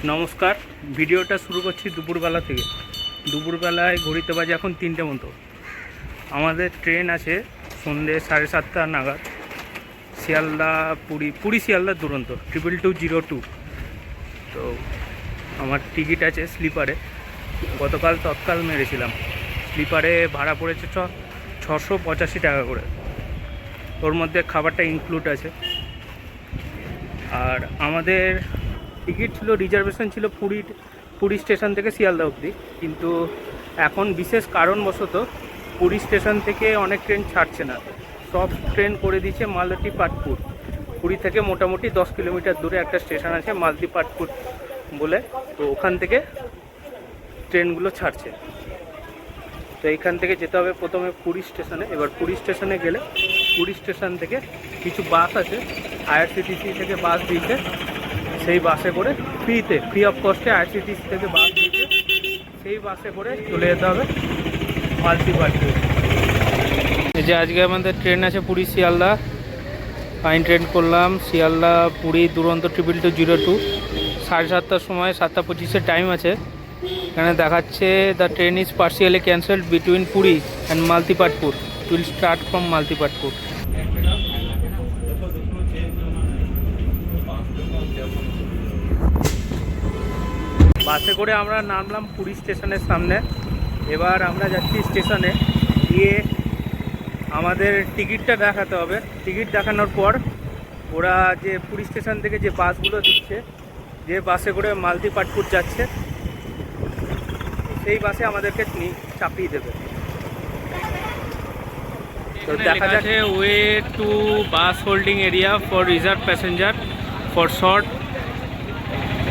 নমস্কার। ভিডিওটা শুরু করছি দুপুরবেলা থেকে। দুপুরবেলায় ঘড়িতে বাজে এখন 3টে মতো। আমাদের ট্রেন আছে সন্ধ্যে 7:30 নাগাদ, শিয়ালদা পুরী শিয়ালদা দুরন্ত 22202। তো আমার টিকিট আছে স্লিপারে। গতকাল তৎকাল মেরেছিলাম। স্লিপারে ভাড়া পড়েছে 685 টাকা করে। ওর মধ্যে খাবারটা ইনক্লুড আছে। আর আমাদের টিকিট ছিল, রিজার্ভেশন ছিল পুরী স্টেশন থেকে শিয়ালদা অবধি, কিন্তু এখন বিশেষ কারণবশত পুরী স্টেশন থেকে অনেক ট্রেন ছাড়ছে না। সব ট্রেন করে দিচ্ছে মালতীপাটপুর। পুরী থেকে মোটামুটি 10 কিলোমিটার দূরে একটা স্টেশন আছে মালতীপাটপুর বলে, তো ওখান থেকে ট্রেনগুলো ছাড়ছে। তো এইখান থেকে যেতে হবে প্রথমে পুরী স্টেশনে। এবার পুরী স্টেশনে গেলে পুরী স্টেশন থেকে কিছু বাস আছে, আইআরসিটিসি থেকে বাস দিয়েছে। সেই বাসে করে ফ্রি অফ কস্টে আইআরসিটিসি থেকে বাস দিয়েছে, সেই বাসে করে চলে যেতে হবে মালতীপাটপুর। এই যে আজকে আমাদের ট্রেন আছে পুরী শিয়ালদা, ফাইন ট্রেন করলাম। শিয়ালদা পুরী দুরন্ত 22202, 7:30টার সময়, 7:25-এর টাইম আছে। এখানে দেখাচ্ছে the train is partially cancelled between Puri and Malatipatpur, will start from Malatipatpur. বাসে করে আমরা নামলাম পুরী স্টেশনের সামনে। এবার আমরা যাচ্ছি স্টেশনে গিয়ে আমাদের টিকিটটা দেখাতে হবে। টিকিট দেখানোর পর ওরা যে পুরী স্টেশন থেকে যে বাসগুলো দিচ্ছে, যে বাসে করে মালতীপাটপুর যাচ্ছে, সেই বাসে আমাদেরকে চাপিয়ে দেবে। তো দেখা যাচ্ছে way to bus holding area for reserve passenger for short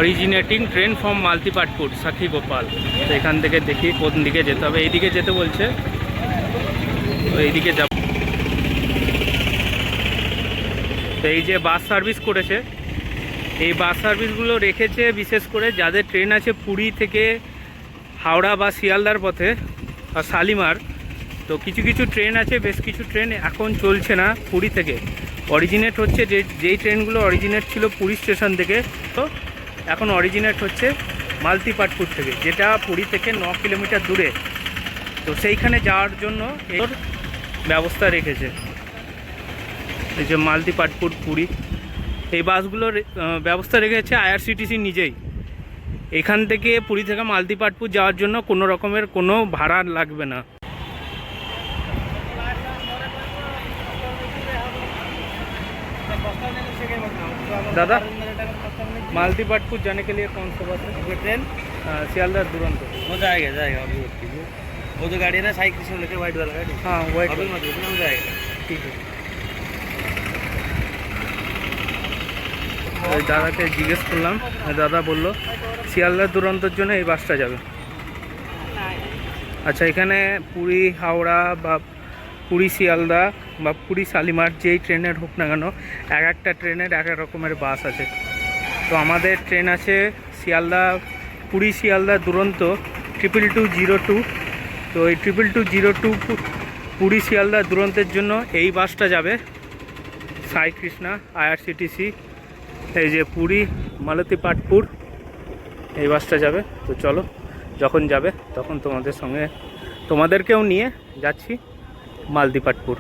originating train from Malatipatpur Sakshi Gopal. তো এখান থেকে দেখি কোন দিকে যেতে হবে। এইদিকে যেতে বলছে, তো এইদিকে যাব। তো এই যে বাস সার্ভিস করেছে, এই বাস সার্ভিসগুলো রেখেছে বিশেষ করে যাদের ট্রেন আছে পুরী থেকে হাওড়া বা শিয়ালদার পথে আর শালিমার। তো কিছু কিছু ট্রেন আছে, বেশ কিছু ট্রেন এখন চলছে না পুরী থেকে, অরিজিনেট হচ্ছে যেই ট্রেনগুলো অরিজিনেট ছিল পুরী স্টেশন থেকে, তো এখন অরিজিনেট হচ্ছে মালতীপাটপুর থেকে, যেটা পুরী থেকে 9 কিলোমিটার দূরে। তো সেইখানে যাওয়ার জন্য এর ব্যবস্থা রেখেছে। এই যে মালতীপাটপুর পুরী, এই বাসগুলোর ব্যবস্থা রেখেছে আইআরসিটিসি নিজেই। এখান থেকে পুরী থেকে মালতীপাটপুর যাওয়ার জন্য কোনো রকমের কোনো ভাড়া লাগবে না। दादा, मालतीपाटपुर जाने के लिए कौन सा बस है? ट्रेन सियालदह दुरंत वो जाएगा अभी वो जो गाड़ी है ना साइकिल से लेके वाइट वाला गाड़ी, हाँ वाइट अभी मत हो जाएगा। ठीक है। দাদাকে জিজ্ঞেস করলাম, দাদা বলল শিয়ালদা দুরন্তর জন্য এই বাসটা যাবে। আচ্ছা, এখানে পুরী হাওড়া বা পুরী শিয়ালদা বা পুরী শালিমার যেই ট্রেনের হোক না কেন, এক একটা ট্রেনের এক এক রকমের বাস আছে। তো আমাদের ট্রেন আছে শিয়ালদা পুরী শিয়ালদা দুরন্ত 22202। তো এই 22202 পুরী শিয়ালদা দুরন্তের জন্য এই বাসটা যাবে, সাই কৃষ্ণা আইআরসিটিসি। এই যে পুরী মালতীপাটপুর এই বাসটা যাবে। তো চলো, যখন যাবে তখন তোমাদের সঙ্গে তোমাদেরকেও নিয়ে যাচ্ছি মালতীপাটপুর।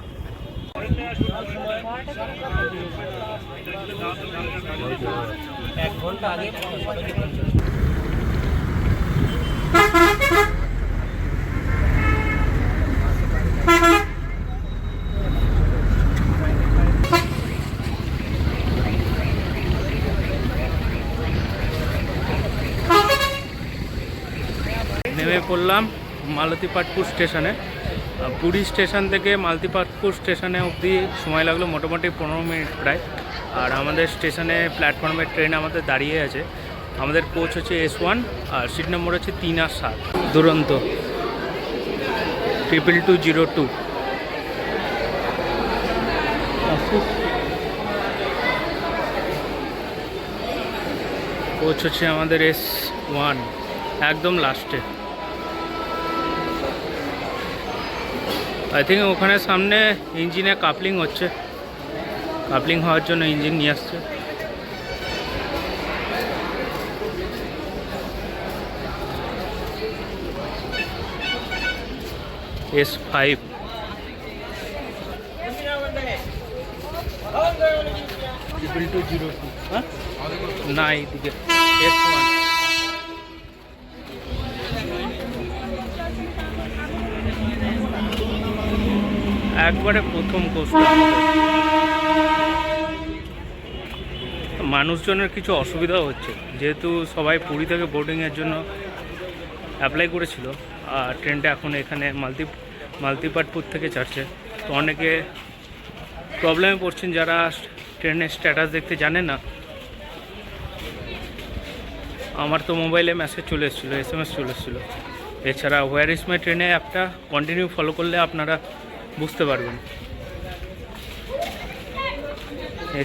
নেমে পড়লাম মালতীপাটপুর স্টেশনে। পুরী স্টেশন থেকে মালতীপাটপুর স্টেশনে অবধি সময় লাগলো মোটামুটি 15 মিনিট প্রায়। আর আমাদের স্টেশনে প্ল্যাটফর্মের ট্রেন আমাদের দাঁড়িয়ে আছে। আমাদের কোচ হচ্ছে S1 আর সিট নম্বর হচ্ছে 3 আর 7, দুরন্ত 22202। কোচ হচ্ছে আমাদের S1, একদম লাস্টে। আই থিঙ্ক ওখানে সামনে ইঞ্জিনে কাপলিং হচ্ছে, কাপলিং হওয়ার জন্য ইঞ্জিন নিয়ে আসছে। S5 22202 হ্যাঁ না এইদিকে S1 একবারে প্রথম কোর্সটা মানুষজনের কিছু অসুবিধাও হচ্ছে, যেহেতু সবাই পুরী থেকে বোর্ডিংয়ের জন্য অ্যাপ্লাই করেছিল আর ট্রেনটা এখন এখানে মালতিপাটপুর থেকে ছাড়ছে, তো অনেকে প্রবলেমে পড়ছেন যারা ট্রেনের স্ট্যাটাস দেখতে জানে না। আমার তো মোবাইলে মেসেজ চলে এসেছিলো, SMS চলে এসেছিলো। এছাড়া হোয়ার ইজ মাই ট্রেনে অ্যাপটা কন্টিনিউ ফলো করলে আপনারা বুঝতে পারবেন।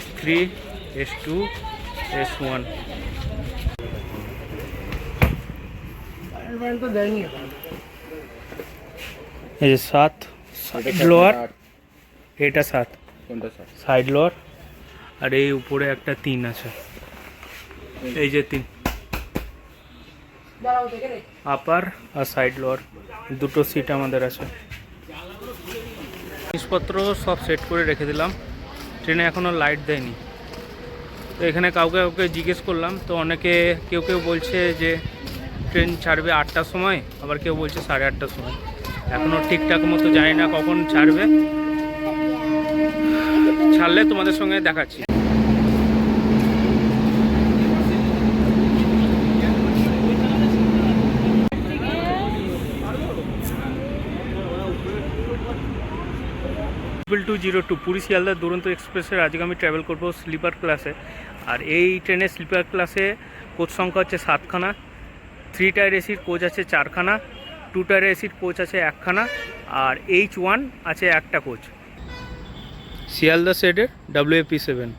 S3 S2 S1 এই যে 7 লোয়ার, এটা 7 সাইড লোয়ার, আর এই উপরে একটা 3 আছে, এই যে 3 আপার আর সাইড লোয়ার, দুটো সিট আমাদের আছে। জিনিসপত্র সব সেট করে রেখে দিলাম, ট্রেনে এখনও লাইট দেয়নি। তো এখানে কাউকে জিজ্ঞেস করলাম, তো অনেকে কেউ বলছে যে ট্রেন ছাড়বে 8টার সময়, আবার কেউ বলছে 8:30টার সময়। এখনও ঠিকঠাক মতো জানি না কখন ছাড়বে, ছাড়লে তোমাদের সঙ্গে দেখাচ্ছি। T202 পুরী শিয়ালদা দুরন্ত এক্সপ্রেসের আজকে আমি ট্রাভেল করবো স্লিপার ক্লাসে। আর এই ট্রেনের স্লিপার ক্লাসে কোচ সংখ্যা হচ্ছে 7খানা, 3 টায়ার এসির কোচ আছে 4খানা, 2 টায়ার এসির কোচ আছে 1খানা, আর H1 আছে 1টা কোচ। শিয়ালদা সেডের WAP7।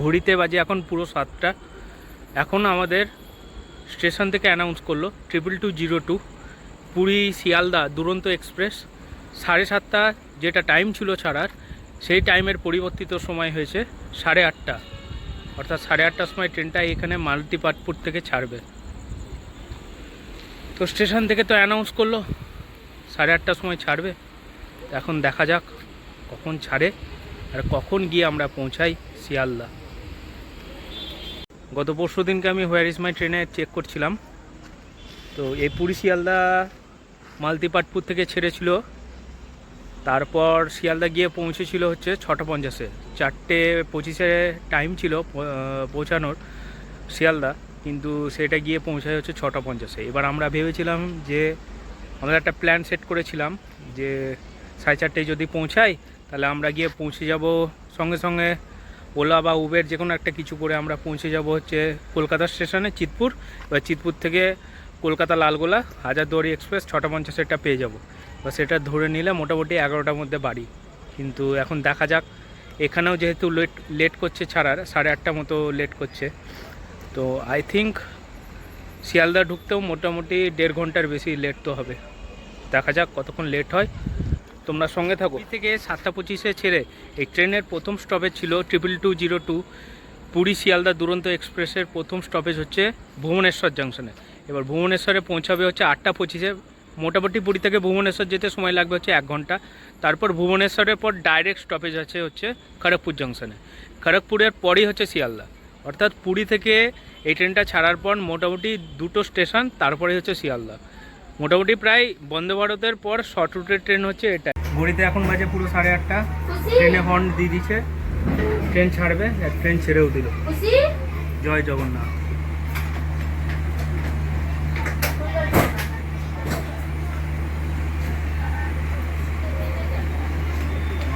ঘড়িতে বাজে এখন পুরো 7টা। এখন আমাদের স্টেশন থেকে অ্যানাউন্স করলো 22202 পুরী শিয়ালদা দুরন্ত এক্সপ্রেস 7:30 যেটা টাইম ছিল ছাড়ার, সেই টাইমের পরিবর্তিত সময় হয়েছে 8:30, অর্থাৎ 8:30টার সময় ট্রেনটা এখানে মালতিপাটপুর থেকে ছাড়বে। তো স্টেশন থেকে তো অ্যানাউন্স করলো 8:30টার সময় ছাড়বে, এখন দেখা যাক কখন ছাড়ে আর কখন গিয়ে আমরা পৌঁছাই শিয়ালদা। গত পরশু দিনকে আমি হোয়ার ইজ মাই ট্রেনে চেক করছিলাম, তো এই পুরী শিয়ালদা মালতিপাটপুর থেকে ছেড়েছিল, তারপর শিয়ালদা গিয়ে পৌঁছেছিল হচ্ছে 6:50-এ, 4:25-এ টাইম ছিল পৌঁছানোর শিয়ালদা, কিন্তু সেটা গিয়ে পৌঁছায় হচ্ছে 6:50-এ। এবার আমরা ভেবেছিলাম যে আমরা একটা প্ল্যান সেট করেছিলাম যে 4:30 যদি পৌঁছাই তাহলে আমরা গিয়ে পৌঁছে যাব সঙ্গে সঙ্গে ওলা বা উবের যে কোনো একটা কিছু করে আমরা পৌঁছে যাব হচ্ছে কলকাতা স্টেশনে চিতপুর। এবার চিতপুর থেকে কলকাতা লালগোলা হাজারদুয়ারি এক্সপ্রেস 6:50-এরটা পেয়ে যাব, বা সেটা ধরে নিলে মোটামুটি 11টার মধ্যে বাড়ি। কিন্তু এখন দেখা যাক, এখানেও যেহেতু লেট করছে ছাড়ার, 8:30 মতো লেট করছে, তো আই থিঙ্ক শিয়ালদা ঢুকতেও মোটামুটি 1.5 ঘন্টার বেশি লেট তো হবে। দেখা যাক কতক্ষণ লেট হয়, তোমরা সঙ্গে থাকো। থেকে 7:25-এ ছেড়ে এই ট্রেনের প্রথম স্টপেজ ছিল 22202 পুরী শিয়ালদা দুরন্ত এক্সপ্রেসের প্রথম স্টপেজ হচ্ছে ভুবনেশ্বর জাংশনে। এবার ভুবনেশ্বরে পৌঁছাবে হচ্ছে 8:25-এ। মোটামুটি পুরী থেকে ভুবনেশ্বর যেতে সময় লাগবে হচ্ছে 1 ঘন্টা। তারপর ভুবনেশ্বরের পর ডাইরেক্ট স্টপেজ আছে হচ্ছে খড়গপুর জাংশনে, খড়গপুরের পরই হচ্ছে শিয়ালদা। অর্থাৎ পুরী থেকে এই ট্রেনটা ছাড়ার পর মোটামুটি 2টো স্টেশন, তারপরে হচ্ছে শিয়ালদা। মোটামুটি প্রায় বন্দে ভারতের পর শর্ট রুটের ট্রেন হচ্ছে এটা। ঘড়িতে এখন বাজে পুরো 8:30, ট্রেনে হর্ন দিয়ে দিচ্ছে, ট্রেন ছাড়বে, ট্রেন ছেড়েও দিল। জয় জগন্নাথ।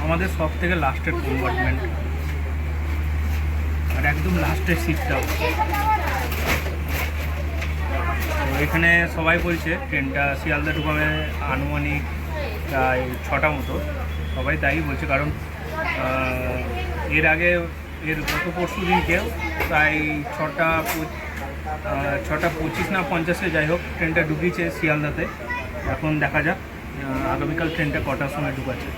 আমাদের সব থেকে লাস্টের কম্পার্টমেন্ট, আর একদম লাস্টের সিটটাও। এখানে সবাই বলছে ট্রেনটা শিয়ালদা ঢুকাবে আনুমানিক প্রায় 6টা মতো, সবাই তাই বলছে, কারণ এর আগে গত পরশু দিনকেও প্রায় 6:25 না 50-এ যাই হোক ট্রেনটা ঢুকিয়েছে শিয়ালদাতে। এখন দেখা যাক আগামীকাল ট্রেনটা কটার সময় ঢুকাচ্ছে।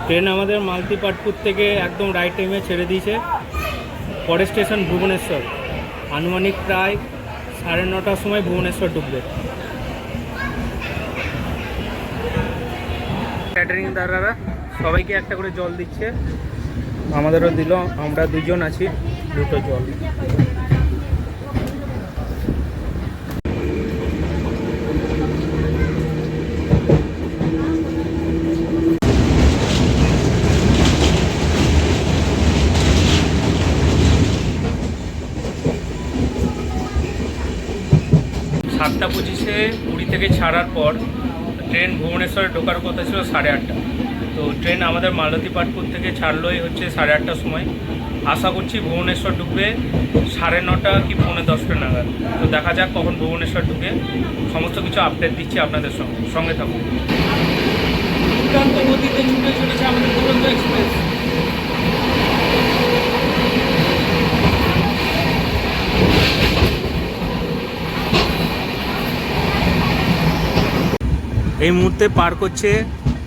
ট্রেন আমাদের মালতিপাটপুর থেকে একদম রাইট টাইমে ছেড়ে দিয়েছে। পরের স্টেশন ভুবনেশ্বর, আনুমানিক প্রায় 9:30টার সময় ভুবনেশ্বর ঢুকবে। ক্যাটারিং দাদারা সবাইকে একটা করে জল দিচ্ছে, আমাদেরও দিল, আমরা দুজন আছি, দুটো জল। 7:25-এ পুরী থেকে ছাড়ার পর ট্রেন ভুবনেশ্বরে ঢোকার কথা ছিল 8:30। তো ট্রেন আমাদের মালতীপাটপুর থেকে ছাড়লোই হচ্ছে 8:30টার সময়। আশা করছি ভুবনেশ্বর ঢুকবে 9:30 কি 9:45 নাগাদ। তো দেখা যাক কখন ভুবনেশ্বর ঢুকে, সমস্ত কিছু আপডেট দিচ্ছি আপনাদের সঙ্গে থাকুন। দুর্দান্ত গতিতে ছুটে চলেছে আমাদের দুরন্ত এক্সপ্রেস। এই মুহূর্তে পার করছে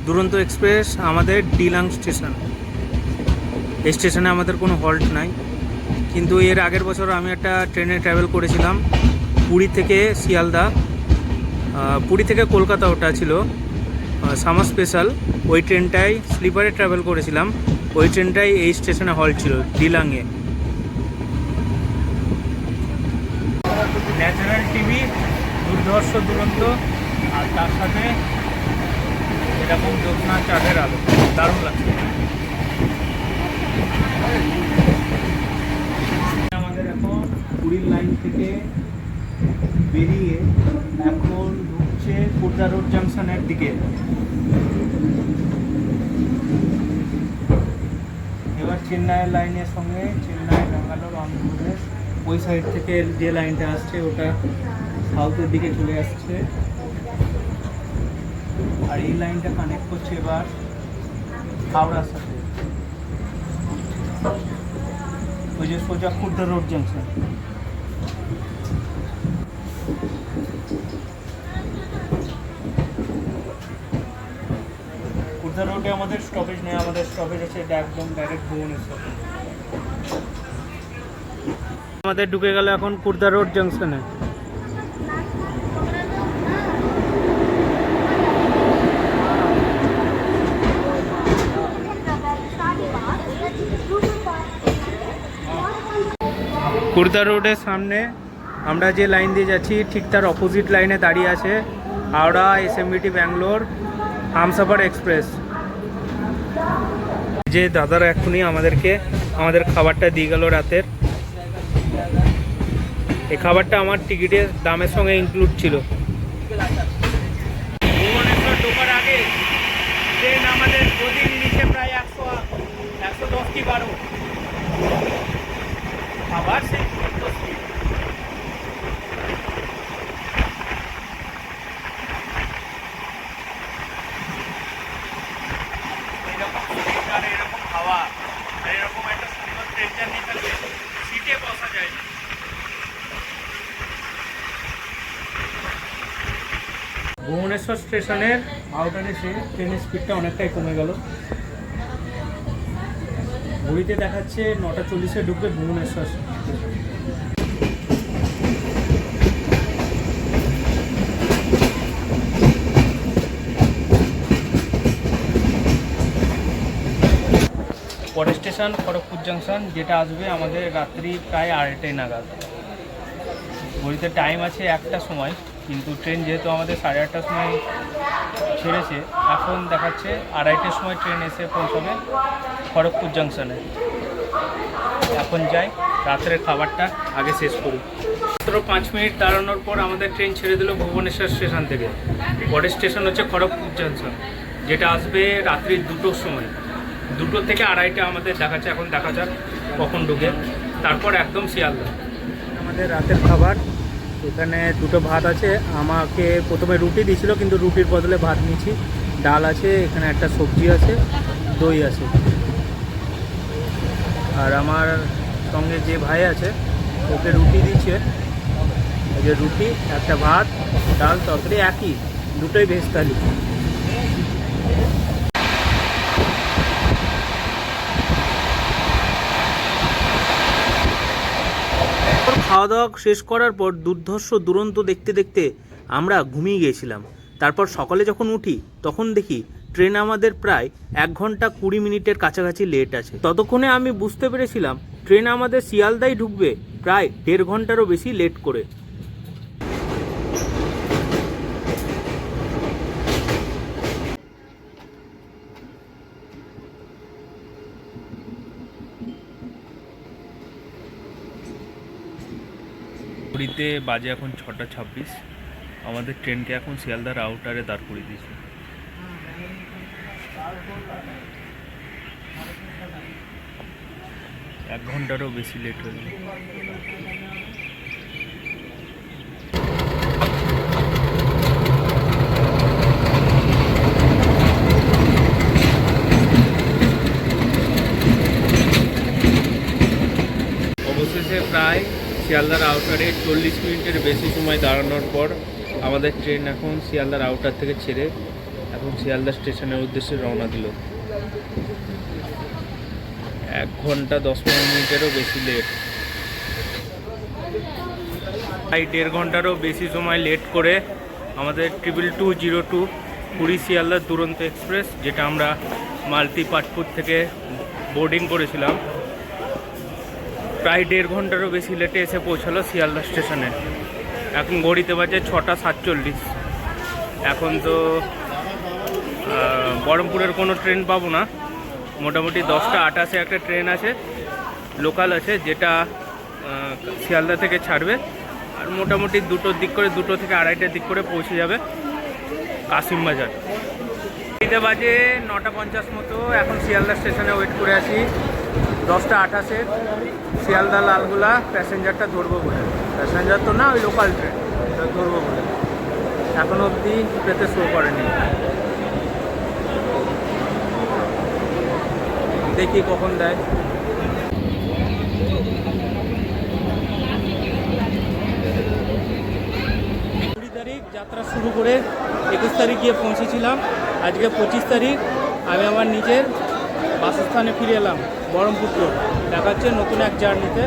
দুরন্ত এক্সপ্রেস আমাদের ডিলাং স্টেশন। এই স্টেশনে আমাদের কোনো হল্ট নাই, কিন্তু এর আগের বছর আমি একটা ট্রেনে ট্রাভেল করেছিলাম পুরী থেকে শিয়ালদা, পুরী থেকে কলকাতা, ওটা ছিল সামার স্পেশাল। ওই ট্রেনটাই স্লিপারে ট্রাভেল করেছিলাম, ওই ট্রেনটাই এই স্টেশনে হল্ট ছিল ডিলাংয়ে। ন্যাচারাল টিভি, দুর্ধর্ষ দুরন্ত, আর তার সাথে এরকম জ্যোৎস্না চাঁদের আলো, দারুণ লাগছে। আমাদের এখন পুরীর লাইন থেকে বেরিয়ে এখন ঢুকছে খুর্দা রোড জাংশনের দিকে। এবার চেন্নাইয়ের লাইনের সঙ্গে চেন্নাই, ব্যাঙ্গালোর, অন্ধ্রপ্রদেশ ওই সাইড থেকে যে লাইনটা আসছে ওটা সাউথের দিকে চলে আসছে, আর এই লাইনটা কানেক্ট করছে এবার হাওড়ার সাথে, ওই যে সোজা খুর্দা রোড জাংশন। খুর্দা রোডে আমাদের স্টপেজ নেই, আমাদের স্টপেজ আছে একদম ডাইরেক্ট ভুবনেশ্বর। আমাদের ঢুকে গেল এখন খুর্দা রোড জাংশনে। খুর্দা রোডের সামনে আমরা যে লাইন দিয়ে যাচ্ছি ঠিক তার অপোজিট লাইনে দাঁড়িয়ে আছে হাওড়া এসএমবিটি ব্যাঙ্গালোর হামসফর এক্সপ্রেস। যে দাদারা এখনই আমাদের খাবারটা দিয়ে গেল রাতের। এই খাবারটা আমার টিকিটের দামের সঙ্গে ইনক্লুড ছিল। ভুবনেশ্বর ঢোকার আগে ট্রেন আমাদের গতির নিচে প্রায় 110 কি 12, আবার সেই এরকম হাওয়া আর এরকম একটা সুন্দর ট্রেন জার্নি থাকলে সিটে বসা যায় না। ভুবনেশ্বর স্টেশনের আউটারে এসে ট্রেনের স্পিডটা অনেকটাই কমে গেল। ঘড়িতে দেখাচ্ছে 9:40-এ ঢুকবে ভুবনেশ্বর স্টেশন। পরের স্টেশন খড়গপুর জাংশন, যেটা আসবে আমাদের রাত্রি প্রায় 2:30 নাগাদ। ঘড়িতে টাইম আছে 1টার সময়, কিন্তু ট্রেন যেহেতু আমাদের 8:30টার সময় ছেড়েছে, এখন দেখাচ্ছে 2:30টার সময় ট্রেন এসে পৌঁছবে খড়গপুর জাংশনে। এখন যাই, রাত্রের খাবারটা আগে শেষ করি। মাত্র 5 মিনিট দাঁড়ানোর পর আমাদের ট্রেন ছেড়ে দিল ভুবনেশ্বর স্টেশন থেকে। পরের স্টেশন হচ্ছে খড়গপুর জাংশন, যেটা আসবে রাত্রি 2টোর সময়। 2টো থেকে 2:30 আমাদের দেখাচ্ছে, এখন দেখা যাক কখন ঢুকে। তারপর একদম শিয়ালদা। আমাদের রাতের খাবার এখানে 2টো ভাত আছে। আমাকে প্রথমে রুটি দিয়েছিল, কিন্তু রুটির বদলে ভাত নিয়েছি। ডাল আছে, এখানে একটা সবজি আছে, দই আছে। আর আমার সঙ্গে যে ভাই আছে ওকে রুটি দিচ্ছে, এই যে রুটি, একটা ভাত, ডাল, তরকারি একই, দুটোই ভেজ থালি। খাওয়া দাওয়া শেষ করার পর দুর্ধর্ষ দুরন্ত দেখতে দেখতে আমরা ঘুমিয়ে গিয়েছিলাম। তারপর সকালে যখন উঠি তখন দেখি ট্রেন আমাদের প্রায় 1 ঘন্টা 20 মিনিটের কাছাকাছি লেট আছে। ততক্ষণে আমি বুঝতে পেরেছিলাম ট্রেন আমাদের শিয়ালদায় ঢুকবে প্রায় 1.5 ঘন্টারও বেশি লেট করে। পুরীতে বাজে এখন 6:26। আমাদের ট্রেনকে এখন শিয়ালদার আউটারে দাঁড় করিয়ে দিয়েছে। এক ঘন্টারও বেশি লেট হয়ে গেল। অবশেষে প্রায় শিয়ালদার আউটারে 40 মিনিটের বেশি সময় দাঁড়ানোর পর আমাদের ট্রেন এখন শিয়ালদার আউটার থেকে ছেড়ে এখন শিয়ালদা স্টেশনের উদ্দেশ্যে রওনা দিল। 1 ঘন্টা 10-15 মিনিটেরও বেশি লেট, প্রায় 1.5 ঘন্টারও বেশি সময় লেট করে আমাদের 22202 পুরী শিয়ালদা দুরন্ত এক্সপ্রেস, যেটা আমরা মাল্টিপাটপুর থেকে বোর্ডিং করেছিলাম, প্রায় 1.5 ঘন্টারও বেশি লেটে এসে পৌঁছালো শিয়ালদা স্টেশনে। এখন ঘড়িতে বাজে 6:47। এখন তো বহরমপুরের কোনো ট্রেন পাবো না। মোটামুটি 10:28-এ একটা ট্রেন আছে, লোকাল আছে, যেটা শিয়ালদা থেকে ছাড়বে আর মোটামুটি 2টোর দিক করে 2টো থেকে 2:30টার দিক করে পৌঁছে যাবে কাশিমবাজার। ঘড়িতে বাজে 9:50 মতো। এখন শিয়ালদা স্টেশনে ওয়েট করে আছি 10:28-এর শিয়ালদা লালগোলা প্যাসেঞ্জারটা ধরবো বলে। প্যাসেঞ্জার তো না, ওই লোকাল ট্রেন ধরবো বলে। এখন অবধি পেতে শো করেনি, দেখি কখন দেয়। 20 তারিখ যাত্রা শুরু করে 21 তারিখ গিয়ে পৌঁছেছিলাম। আজকে 25 তারিখ আমি আমার নিজের বাসস্থানে ফিরে এলাম, বহরমপুর। দেখা হচ্ছে নতুন এক জার্নিতে,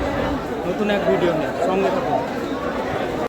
নতুন এক ভিডিও নিয়ে। সঙ্গে থাকুন।